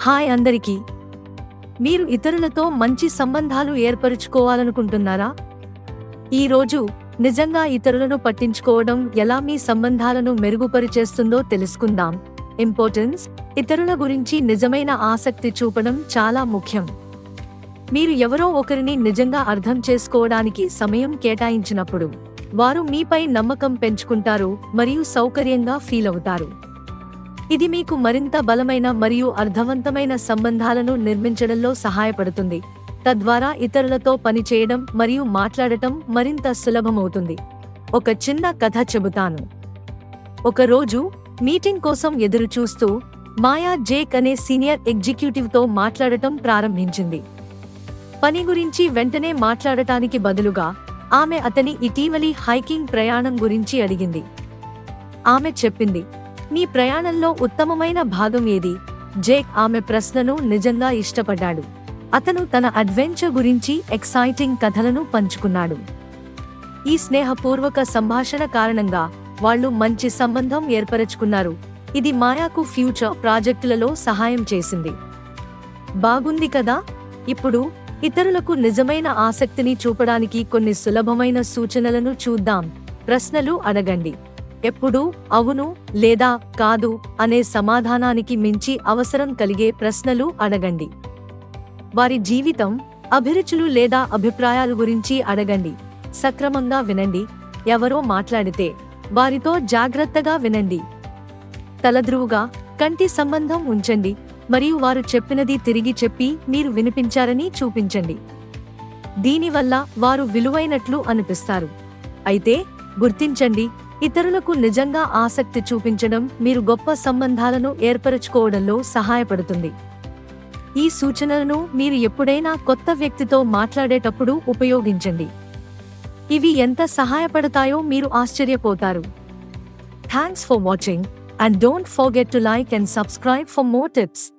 Hi అందరికీ. మీరు ఇతరులతో మంచి సంబంధాలు ఏర్పరుచుకోవాలనుకుంటున్నారా? ఈరోజు నిజంగా ఇతరులను పట్టించుకోవడం ఎలా మీ సంబంధాలను మెరుగుపరిచేస్తుందో తెలుసుకుందాం. ఇంపార్టెన్స్: ఇతరుల గురించి నిజమైన ఆసక్తి చూపడం చాలా ముఖ్యం. మీరు ఎవరో ఒకరిని నిజంగా అర్థం చేసుకోవడానికి సమయం కేటాయించినప్పుడు వారు మీపై నమ్మకం పెంచుకుంటారు మరియు సౌకర్యంగా ఫీల్ అవుతారు. ఇది మీకు మరింత బలమైన మరియు అర్థవంతమైన సంబంధాలను నిర్మించడంలో సహాయపడుతుంది, తద్వారా ఇతరులతో పనిచేయడం మరియు మాట్లాడటం మరింత సులభమవుతుంది. ఒక చిన్న కథ చెబుతాను. ఒకరోజు మీటింగ్ కోసం ఎదురుచూస్తూ మాయా జేక్ అనే సీనియర్ ఎగ్జిక్యూటివ్తో మాట్లాడటం ప్రారంభించింది. పని గురించి వెంటనే మాట్లాడటానికి బదులుగా ఆమె అతని ఇటీవలి హైకింగ్ ప్రయాణం గురించి అడిగింది. ఆమె చెప్పింది, "నీ ప్రయాణంలో ఉత్తమమైన భాగం ఏది?" జేక్ ఆమె ప్రశ్నను నిజంగా ఇష్టపడ్డాడు. అతను తన అడ్వెంచర్ గురించి ఎక్సైటింగ్ కథలను పంచుకున్నాడు. ఈ స్నేహపూర్వక సంభాషణ కారణంగా వాళ్ళు మంచి సంబంధం ఏర్పరచుకున్నారు. ఇది మాయాకు ఫ్యూచర్ ప్రాజెక్టులలో సహాయం చేసింది. బాగుంది కదా? ఇప్పుడు ఇతరులకు నిజమైన ఆసక్తిని చూపడానికి కొన్ని సులభమైన సూచనలను చూద్దాం. ప్రశ్నలు అడగండి. ఎప్పుడూ అవును లేదా కాదు అనే సమాధానానికి మించి అవసరం కలిగే ప్రశ్నలు అడగండి. వారి జీవితం, అభిరుచులు లేదా అభిప్రాయాల గురించి అడగండి. సక్రమంగా వినండి. ఎవరో మాట్లాడితే వారితో జాగ్రత్తగా వినండి. తలద్రువుగా కంటి సంబంధం ఉంచండి మరియు వారు చెప్పినది తిరిగి చెప్పి మీరు వినిపించారని చూపించండి. దీనివల్ల వారు విలువైనట్లు అనిపిస్తారు. అయితే గుర్తించండి, ఇతరులకు నిజంగా ఆసక్తి చూపించడం మీరు గొప్ప సంబంధాలను ఏర్పరచుకోవడంలో సహాయపడుతుంది. ఈ సూచనలను మీరు ఎప్పుడైనా కొత్త వ్యక్తితో మాట్లాడేటప్పుడు ఉపయోగించండి. ఇవి ఎంత సహాయపడతాయో మీరు ఆశ్చర్యపోతారు. Thanks for watching, and don't forget to like and subscribe for more tips.